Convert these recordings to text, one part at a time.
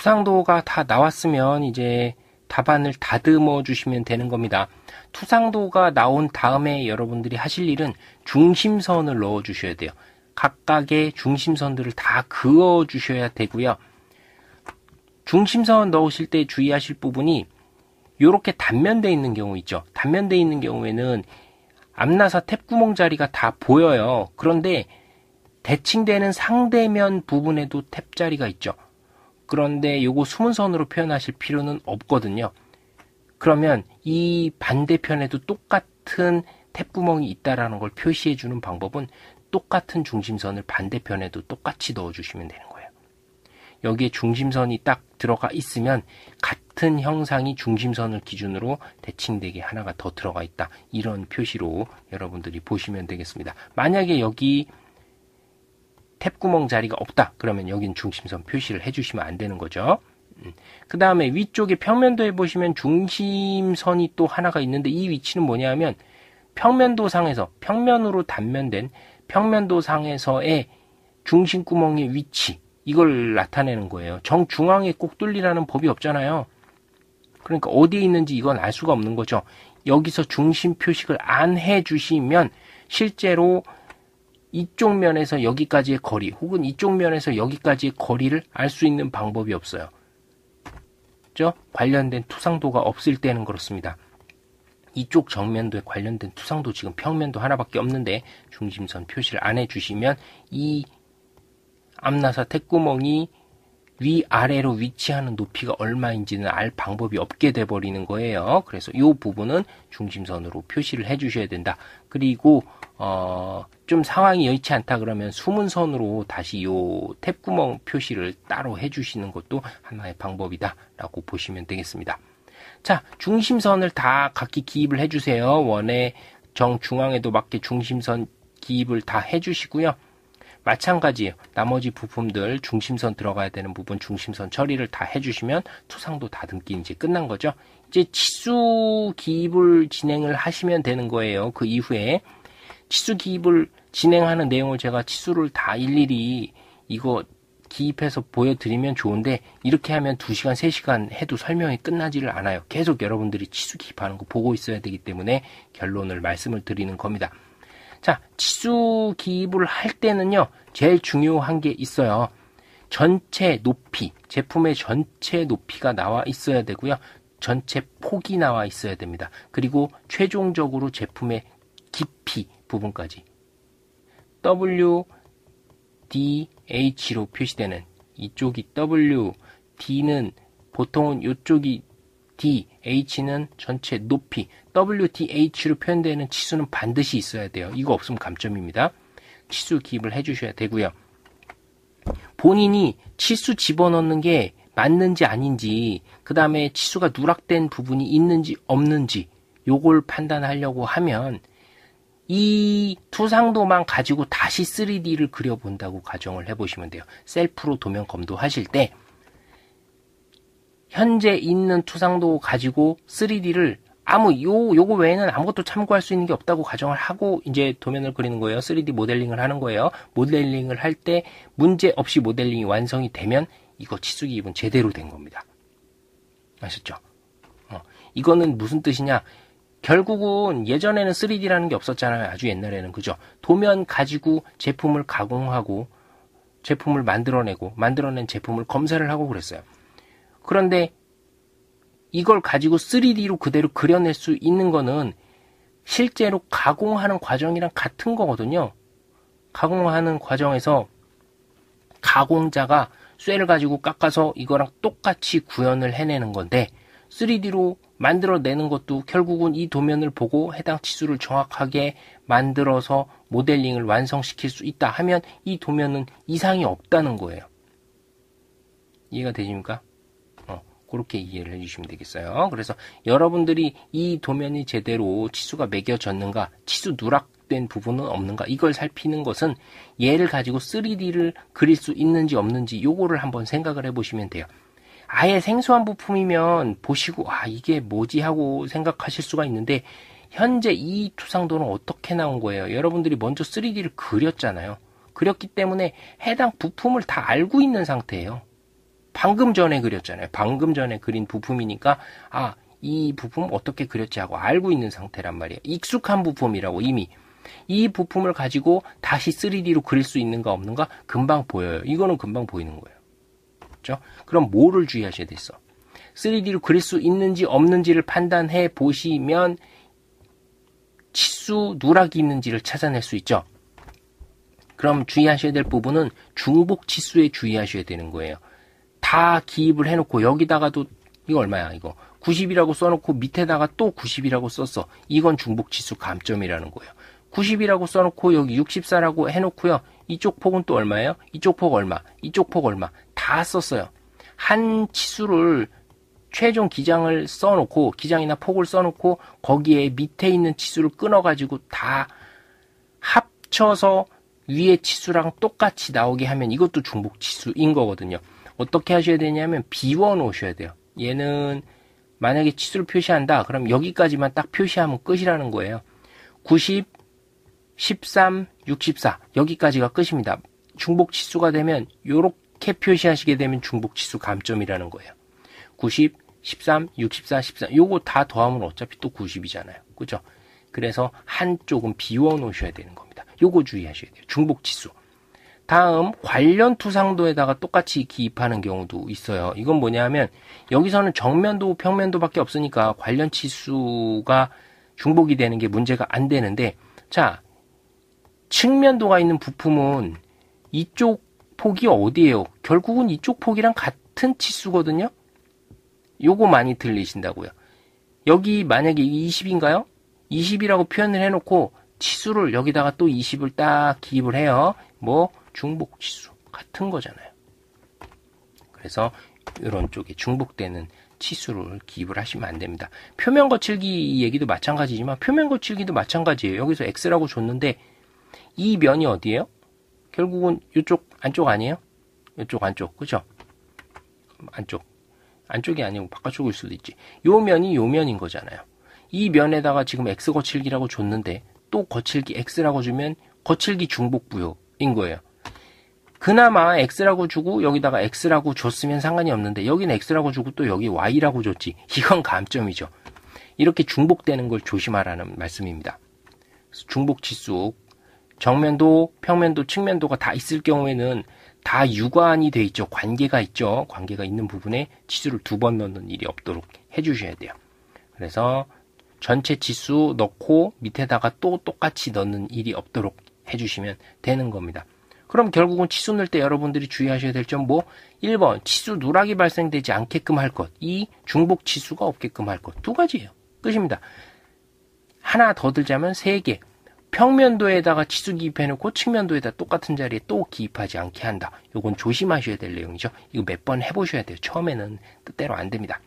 투상도가 다 나왔으면 이제 답안을 다듬어 주시면 되는 겁니다. 투상도가 나온 다음에 여러분들이 하실 일은 중심선을 넣어 주셔야 돼요. 각각의 중심선들을 다 그어 주셔야 되고요. 중심선 넣으실 때 주의하실 부분이 이렇게 단면되어 있는 경우 있죠. 단면되어 있는 경우에는 앞나사 탭구멍 자리가 다 보여요. 그런데 대칭되는 상대면 부분에도 탭 자리가 있죠. 그런데 요거 수문선으로 표현하실 필요는 없거든요. 그러면 이 반대편에도 똑같은 탭구멍이 있다라는 걸 표시해 주는 방법은 똑같은 중심선을 반대편에도 똑같이 넣어 주시면 되는 거예요. 여기에 중심선이 딱 들어가 있으면 같은 형상이 중심선을 기준으로 대칭되게 하나가 더 들어가 있다. 이런 표시로 여러분들이 보시면 되겠습니다. 만약에 여기 탭구멍 자리가 없다. 그러면 여긴 중심선 표시를 해주시면 안 되는 거죠. 그 다음에 위쪽에 평면도에 보시면 중심선이 또 하나가 있는데 이 위치는 뭐냐 하면 평면도상에서 평면으로 단면된 평면도상에서의 중심구멍의 위치 이걸 나타내는 거예요. 정중앙에 꼭 뚫리라는 법이 없잖아요. 그러니까 어디에 있는지 이건 알 수가 없는 거죠. 여기서 중심 표식을 안 해주시면 실제로 이쪽 면에서 여기까지의 거리 혹은 이쪽 면에서 여기까지의 거리를 알 수 있는 방법이 없어요. 그죠? 관련된 투상도가 없을 때는 그렇습니다. 이쪽 정면도에 관련된 투상도 지금 평면도 하나밖에 없는데 중심선 표시를 안 해주시면 이 앞나사 탭구멍이 위아래로 위치하는 높이가 얼마인지는 알 방법이 없게 돼버리는 거예요. 그래서 이 부분은 중심선으로 표시를 해주셔야 된다. 그리고 좀 상황이 여의치 않다 그러면 수문선으로 다시 이 탭구멍 표시를 따로 해주시는 것도 하나의 방법이다 라고 보시면 되겠습니다. 자, 중심선을 다 각기 기입을 해주세요. 원의 정중앙에도 맞게 중심선 기입을 다 해주시고요. 마찬가지예요. 나머지 부품들 중심선 들어가야 되는 부분 중심선 처리를 다 해주시면 투상도 다듬기 이제 끝난 거죠. 이제 치수 기입을 진행을 하시면 되는 거예요. 그 이후에 치수 기입을 진행하는 내용을 제가 치수를 다 일일이 이거 기입해서 보여드리면 좋은데 이렇게 하면 2시간, 3시간 해도 설명이 끝나지를 않아요. 계속 여러분들이 치수 기입하는 거 보고 있어야 되기 때문에 결론을 말씀을 드리는 겁니다. 자, 치수 기입을 할 때는요, 제일 중요한 게 있어요. 전체 높이, 제품의 전체 높이가 나와 있어야 되고요. 전체 폭이 나와 있어야 됩니다. 그리고 최종적으로 제품의 깊이 부분까지. WDH로 표시되는 이쪽이 W, D는 보통은 이쪽이 D, H는 전체 높이, WDH로 표현되는 치수는 반드시 있어야 돼요. 이거 없으면 감점입니다. 치수 기입을 해주셔야 되고요. 본인이 치수 집어넣는 게 맞는지 아닌지, 그 다음에 치수가 누락된 부분이 있는지 없는지 요걸 판단하려고 하면 이 투상도만 가지고 다시 3D를 그려본다고 가정을 해보시면 돼요. 셀프로 도면 검도하실 때 현재 있는 투상도 가지고 3D를 요거 외에는 아무것도 참고할 수 있는 게 없다고 가정을 하고 이제 도면을 그리는 거예요. 3D 모델링을 하는 거예요. 모델링을 할 때 문제 없이 모델링이 완성이 되면 이거 치수 기입은 제대로 된 겁니다. 아셨죠? 이거는 무슨 뜻이냐? 결국은 예전에는 3D라는 게 없었잖아요. 아주 옛날에는. 그죠? 도면 가지고 제품을 가공하고 제품을 만들어낸 제품을 검사를 하고 그랬어요. 그런데 이걸 가지고 3D로 그대로 그려낼 수 있는 거는 실제로 가공하는 과정이랑 같은 거거든요. 가공하는 과정에서 가공자가 쇠를 가지고 깎아서 이거랑 똑같이 구현을 해내는 건데 3D로 만들어내는 것도 결국은 이 도면을 보고 해당 치수를 정확하게 만들어서 모델링을 완성시킬 수 있다 하면 이 도면은 이상이 없다는 거예요. 이해가 되십니까? 그렇게 이해를 해주시면 되겠어요. 그래서 여러분들이 이 도면이 제대로 치수가 매겨졌는가, 치수 누락된 부분은 없는가, 이걸 살피는 것은 얘를 가지고 3D를 그릴 수 있는지 없는지 요거를 한번 생각을 해보시면 돼요. 아예 생소한 부품이면 보시고 이게 뭐지 하고 생각하실 수가 있는데 현재 이 투상도는 어떻게 나온 거예요? 여러분들이 먼저 3D를 그렸잖아요. 그렸기 때문에 해당 부품을 다 알고 있는 상태예요. 방금 전에 그렸잖아요. 방금 전에 그린 부품이니까 이 부품 어떻게 그렸지 하고 알고 있는 상태란 말이에요. 익숙한 부품이라고 이미. 이 부품을 가지고 다시 3D로 그릴 수 있는가 없는가 금방 보여요. 이거는 금방 보이는 거예요. 그렇죠? 그럼 뭐를 주의하셔야 됐어? 3D로 그릴 수 있는지 없는지를 판단해 보시면 치수 누락이 있는지를 찾아낼 수 있죠. 그럼 주의하셔야 될 부분은 중복 치수에 주의하셔야 되는 거예요. 다 기입을 해놓고 여기다가도 이거 얼마야 이거 90이라고 써놓고 밑에다가 또 90이라고 썼어. 이건 중복 치수 감점이라는 거예요. 90이라고 써놓고 여기 64라고 해놓고요. 이쪽 폭은 또 얼마예요? 이쪽 폭 얼마? 이쪽 폭 얼마? 다 썼어요. 한 치수를 최종 기장을 써놓고 기장이나 폭을 써놓고 거기에 밑에 있는 치수를 끊어가지고 다 합쳐서 위에 치수랑 똑같이 나오게 하면 이것도 중복 치수인 거거든요. 어떻게 하셔야 되냐면 비워 놓으셔야 돼요. 얘는 만약에 치수를 표시한다 그럼 여기까지만 딱 표시하면 끝이라는 거예요. 90, 13, 64 여기까지가 끝입니다. 중복 치수가 되면 이렇게 표시하시게 되면 중복 치수 감점이라는 거예요. 90, 13, 64, 14 요거 다 더하면 어차피 또 90이잖아요. 그죠? 그래서 한쪽은 비워 놓으셔야 되는 겁니다. 요거 주의하셔야 돼요. 중복 치수. 다음 관련 투상도에다가 똑같이 기입하는 경우도 있어요. 이건 뭐냐면 여기서는 정면도 평면도밖에 없으니까 관련 치수가 중복이 되는 게 문제가 안 되는데 자 측면도가 있는 부품은 이쪽 폭이 어디예요? 결국은 이쪽 폭이랑 같은 치수거든요. 요거 많이 들리신다고요. 여기 만약에 20인가요? 20이라고 표현을 해놓고 치수를 여기다가 또 20을 딱 기입을 해요. 뭐 중복 치수 같은 거잖아요. 그래서 이런 쪽에 중복되는 치수를 기입을 하시면 안 됩니다. 표면 거칠기 얘기도 마찬가지지만 표면 거칠기도 마찬가지예요. 여기서 X라고 줬는데 이 면이 어디예요? 결국은 이쪽 안쪽 아니에요? 이쪽 안쪽 그죠? 안쪽이 아니고 바깥쪽일 수도 있지. 요 면이 요 면인 거잖아요. 이 면에다가 지금 X 거칠기라고 줬는데 또 거칠기 X라고 주면 거칠기 중복 부여인 거예요. 그나마 X라고 주고 여기다가 X라고 줬으면 상관이 없는데 여기는 X라고 주고 또 여기 Y라고 줬지. 이건 감점이죠. 이렇게 중복되는 걸 조심하라는 말씀입니다. 중복 치수 정면도, 평면도, 측면도가 다 있을 경우에는 다 유관이 돼 있죠. 관계가 있죠. 관계가 있는 부분에 치수를 2번 넣는 일이 없도록 해주셔야 돼요. 그래서 전체 치수 넣고 밑에다가 또 똑같이 넣는 일이 없도록 해주시면 되는 겁니다. 그럼 결국은 치수 넣을 때 여러분들이 주의하셔야 될 점 1번 치수 누락이 발생되지 않게끔 할 것, 2 중복 치수가 없게끔 할 것. 2가지예요. 끝입니다. 하나 더 들자면 3개. 평면도에다가 치수 기입해놓고 측면도에다 똑같은 자리에 또 기입하지 않게 한다. 요건 조심하셔야 될 내용이죠. 이거 몇 번 해보셔야 돼요. 처음에는 뜻대로 안 됩니다.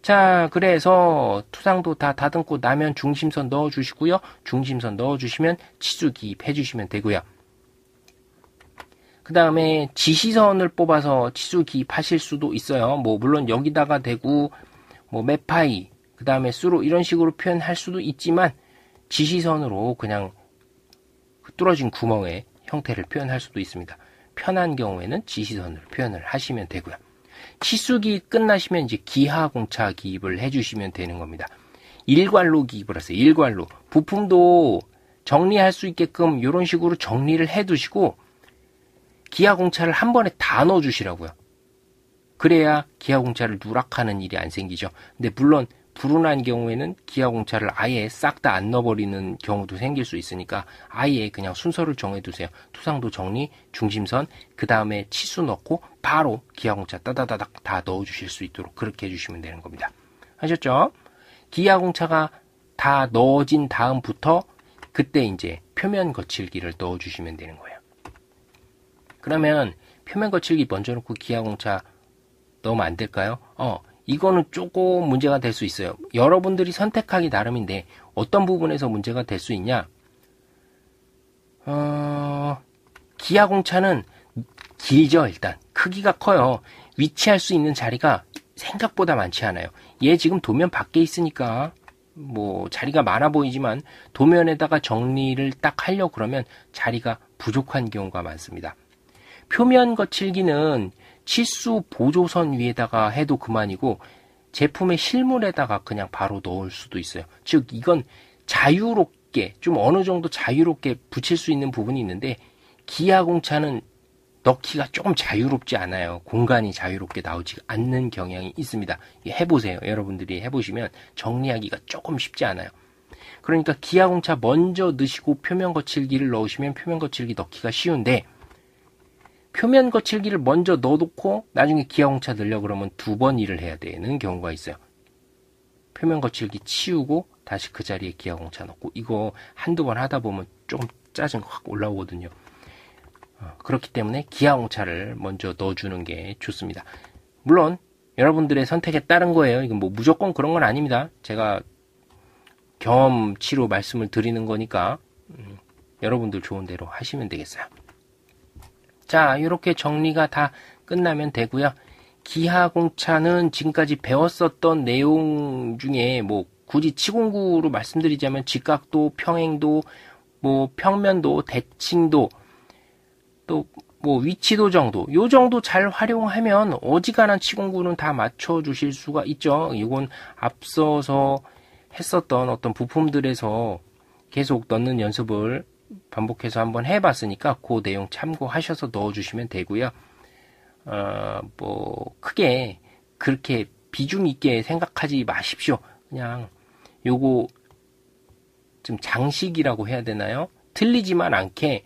자, 그래서 투상도 다 다듬고 나면 중심선 넣어주시고요. 중심선 넣어주시면 치수 기입해주시면 되고요. 그 다음에 지시선을 뽑아서 치수 기입하실 수도 있어요. 물론 여기다가 대고 메파이 그 다음에 수로 이런 식으로 표현할 수도 있지만 지시선으로 그냥 뚫어진 구멍의 형태를 표현할 수도 있습니다. 편한 경우에는 지시선으로 표현을 하시면 되고요. 치수기 끝나시면 이제 기하공차 기입을 해주시면 되는 겁니다. 일괄로 기입을 하세요. 일괄로. 부품도 정리할 수 있게끔 이런 식으로 정리를 해두시고 기하공차를 한 번에 다 넣어주시라고요. 그래야 기하공차를 누락하는 일이 안 생기죠. 근데 물론 불운한 경우에는 기하공차를 아예 싹 다 안 넣어버리는 경우도 생길 수 있으니까 아예 그냥 순서를 정해두세요. 투상도 정리, 중심선, 그 다음에 치수 넣고 바로 기하공차 따다다닥 다 넣어주실 수 있도록 그렇게 해주시면 되는 겁니다. 아셨죠? 기하공차가 다 넣어진 다음부터 그때 이제 표면 거칠기를 넣어주시면 되는 거예요. 그러면 표면 거칠기 먼저 놓고 기하공차 넣으면 안 될까요? 이거는 조금 문제가 될 수 있어요. 여러분들이 선택하기 나름인데 어떤 부분에서 문제가 될 수 있냐? 기하공차는 길죠. 일단 크기가 커요. 위치할 수 있는 자리가 생각보다 많지 않아요. 얘 지금 도면 밖에 있으니까 자리가 많아 보이지만 도면에다가 정리를 딱 하려고 그러면 자리가 부족한 경우가 많습니다. 표면 거칠기는 치수 보조선 위에다가 해도 그만이고 제품의 실물에다가 그냥 바로 넣을 수도 있어요. 즉 이건 자유롭게 좀 어느 정도 자유롭게 붙일 수 있는 부분이 있는데 기아공차는 넣기가 조금 자유롭지 않아요. 공간이 자유롭게 나오지 않는 경향이 있습니다. 해보세요. 여러분들이 해보시면 정리하기가 조금 쉽지 않아요. 그러니까 기아공차 먼저 넣으시고 표면 거칠기를 넣으시면 표면 거칠기 넣기가 쉬운데 표면 거칠기를 먼저 넣어놓고 나중에 기아공차 넣으려고 그러면 2번 일을 해야 되는 경우가 있어요. 표면 거칠기 치우고 다시 그 자리에 기아공차 넣고 이거 한두 번 하다 보면 조금 짜증 확 올라오거든요. 그렇기 때문에 기아공차를 먼저 넣어주는 게 좋습니다. 물론 여러분들의 선택에 따른 거예요. 이건 뭐 무조건 그런 건 아닙니다. 제가 경험치로 말씀을 드리는 거니까 여러분들 좋은 대로 하시면 되겠어요. 자, 이렇게 정리가 다 끝나면 되고요. 기아공차는 지금까지 배웠었던 내용 중에 뭐 굳이 치공구로 말씀드리자면 직각도, 평행도, 뭐 평면도, 대칭도, 또 뭐 위치도 정도, 요 정도 잘 활용하면 어지간한 치공구는 다 맞춰 주실 수가 있죠. 이건 앞서서 했었던 어떤 부품들에서 계속 넣는 연습을 반복해서 한번 해봤으니까 그 내용 참고하셔서 넣어주시면 되고요. 뭐 크게 그렇게 비중 있게 생각하지 마십시오. 그냥 요거 좀 장식이라고 해야 되나요? 틀리지만 않게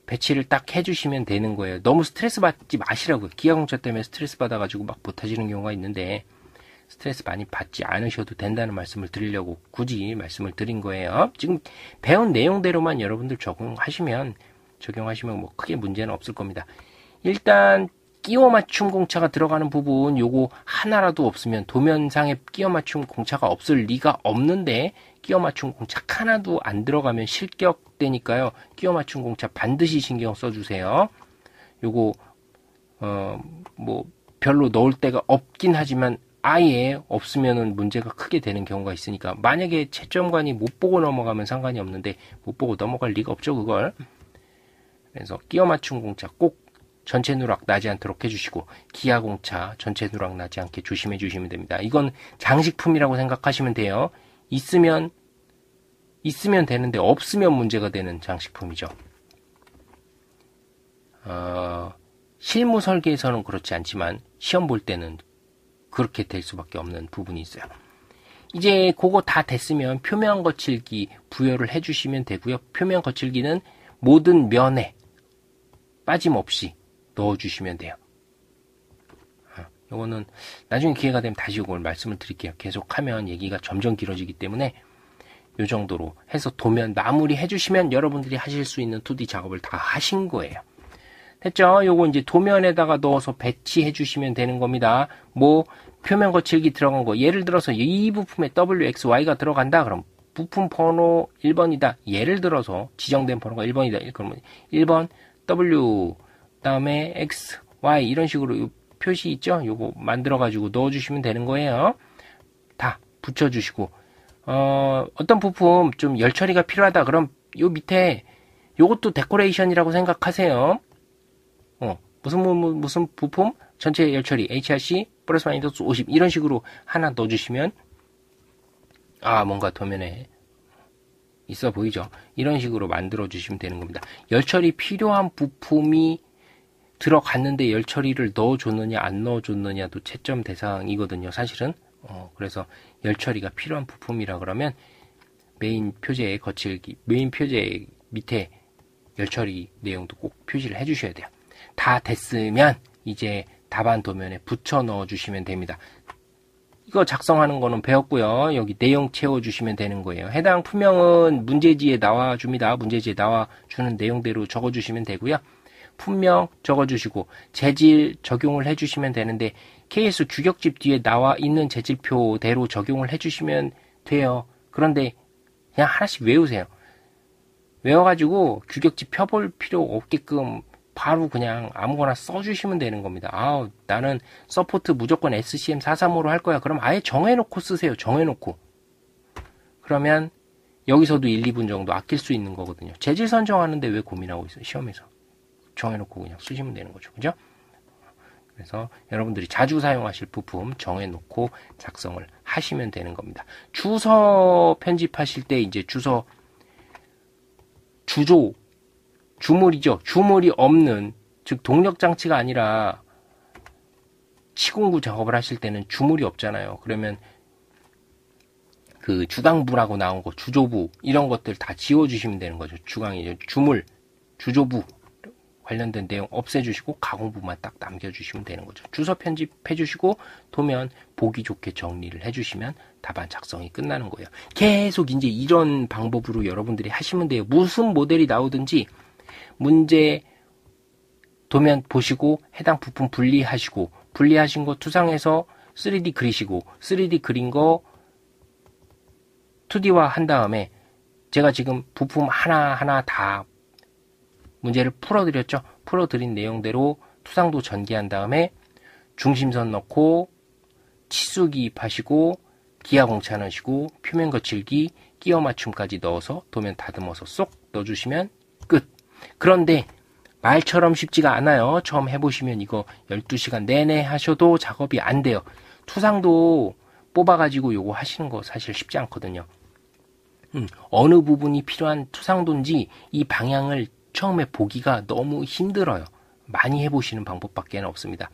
배치를 딱 해주시면 되는 거예요. 너무 스트레스 받지 마시라고요. 기아공차 때문에 스트레스 받아가지고 막 못하시는 경우가 있는데 스트레스 많이 받지 않으셔도 된다는 말씀을 드리려고 굳이 말씀을 드린 거예요. 지금 배운 내용대로만 여러분들 적용하시면 뭐 크게 문제는 없을 겁니다. 일단 끼워 맞춤 공차가 들어가는 부분 요거 하나라도 없으면 도면상에 끼워 맞춤 공차가 없을 리가 없는데 끼워 맞춤 공차 하나도 안 들어가면 실격되니까요. 끼워 맞춤 공차 반드시 신경 써주세요. 요거 뭐 별로 넣을 데가 없긴 하지만 아예 없으면은 문제가 크게 되는 경우가 있으니까 만약에 채점관이 못 보고 넘어가면 상관이 없는데 못 보고 넘어갈 리가 없죠 그걸. 그래서 끼워 맞춤 공차 꼭 전체 누락 나지 않도록 해주시고 기아공차 전체 누락 나지 않게 조심해 주시면 됩니다. 이건 장식품이라고 생각하시면 돼요. 있으면 되는데 없으면 문제가 되는 장식품이죠. 실무 설계에서는 그렇지 않지만 시험 볼 때는 그렇게 될 수밖에 없는 부분이 있어요. 이제 그거 다 됐으면 표면 거칠기 부여를 해주시면 되고요. 표면 거칠기는 모든 면에 빠짐없이 넣어주시면 돼요. 이거는 나중에 기회가 되면 다시 이걸 말씀을 드릴게요. 계속하면 얘기가 점점 길어지기 때문에 이 정도로 해서 도면 마무리 해주시면 여러분들이 하실 수 있는 2D 작업을 다 하신 거예요. 됐죠? 요거 이제 도면에다가 넣어서 배치해 주시면 되는 겁니다. 뭐 표면 거칠기 들어간 거 예를 들어서 이 부품에 WXY가 들어간다 그럼 부품 번호 1번이다. 예를 들어서 지정된 번호가 1번이다. 그러면 1번 W 다음에 X, Y 이런 식으로 표시 있죠? 요거 만들어 가지고 넣어 주시면 되는 거예요. 다 붙여 주시고 어떤 부품 좀 열 처리가 필요하다 그럼 요 밑에 요것도 데코레이션이라고 생각하세요. 무슨 부품 전체 열 처리 HRC 플러스 마이너스 50 이런 식으로 하나 넣어 주시면 뭔가 도면에 있어 보이죠? 이런 식으로 만들어 주시면 되는 겁니다. 열 처리 필요한 부품이 들어갔는데 열 처리를 넣어줬느냐 안 넣어줬느냐도 채점 대상이거든요. 사실은 그래서 열 처리가 필요한 부품이라 그러면 메인 표제의 거칠기 메인 표제 밑에 열 처리 내용도 꼭 표시를 해주셔야 돼요. 다 됐으면 이제 답안 도면에 붙여 넣어 주시면 됩니다. 이거 작성하는 거는 배웠고요. 여기 내용 채워주시면 되는 거예요. 해당 품명은 문제지에 나와줍니다. 문제지에 나와주는 내용대로 적어주시면 되고요. 품명 적어주시고 재질 적용을 해주시면 되는데 KS 규격집 뒤에 나와 있는 재질표대로 적용을 해주시면 돼요. 그런데 그냥 하나씩 외우세요. 외워가지고 규격집 펴볼 필요 없게끔 바로 그냥 아무거나 써주시면 되는 겁니다. 나는 서포트 무조건 SCM435로 할 거야. 그럼 아예 정해놓고 쓰세요. 정해놓고. 그러면 여기서도 1, 2분 정도 아낄 수 있는 거거든요. 재질 선정하는데 왜 고민하고 있어요? 시험에서. 정해놓고 그냥 쓰시면 되는 거죠. 그죠? 그래서 여러분들이 자주 사용하실 부품 정해놓고 작성을 하시면 되는 겁니다. 주서 편집하실 때 이제 주물이죠. 주물이 없는, 즉 동력장치가 아니라 치공구 작업을 하실 때는 주물이 없잖아요. 그러면 그 주강부라고 나온 거, 주조부 이런 것들 다 지워주시면 되는 거죠. 주강이죠. 주물, 주조부 관련된 내용 없애주시고 가공부만 딱 남겨주시면 되는 거죠. 주소 편집해주시고 도면 보기 좋게 정리를 해주시면 답안 작성이 끝나는 거예요. 계속 이제 이런 방법으로 여러분들이 하시면 돼요. 무슨 모델이 나오든지 문제 도면 보시고 해당 부품 분리하시고, 분리하신 거 투상해서 3D 그리시고, 3D 그린 거 2D화 한 다음에 제가 지금 부품 하나하나 다 문제를 풀어드렸죠. 풀어드린 내용대로 투상도 전개한 다음에 중심선 넣고 치수 기입하시고 기하 공차 넣으시고 표면 거칠기 끼워 맞춤까지 넣어서 도면 다듬어서 쏙 넣어주시면 끝. 그런데 말처럼 쉽지가 않아요. 처음 해보시면 이거 12시간 내내 하셔도 작업이 안 돼요. 투상도 뽑아가지고 요거 하시는 거 사실 쉽지 않거든요. 어느 부분이 필요한 투상도인지 이 방향을 처음에 보기가 너무 힘들어요. 많이 해보시는 방법밖에 없습니다.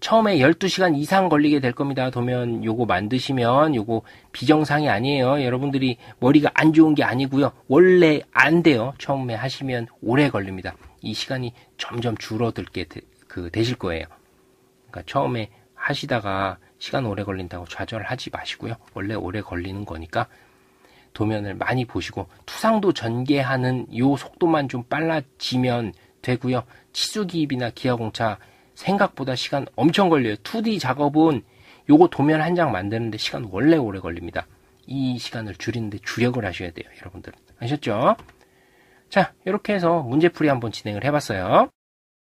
처음에 12시간 이상 걸리게 될 겁니다. 도면 요거 만드시면 요거 비정상이 아니에요. 여러분들이 머리가 안 좋은 게 아니고요. 원래 안 돼요. 처음에 하시면 오래 걸립니다. 이 시간이 점점 줄어들게 되실 거예요. 그러니까 처음에 하시다가 시간 오래 걸린다고 좌절하지 마시고요. 원래 오래 걸리는 거니까 도면을 많이 보시고 투상도 전개하는 요 속도만 좀 빨라지면 되고요. 치수 기입이나 기하 공차 생각보다 시간 엄청 걸려요. 2D 작업은 요거 도면 한 장 만드는데 시간 원래 오래 걸립니다. 이 시간을 줄이는데 주력을 하셔야 돼요. 여러분들 아셨죠? 자, 이렇게 해서 문제풀이 한번 진행을 해봤어요.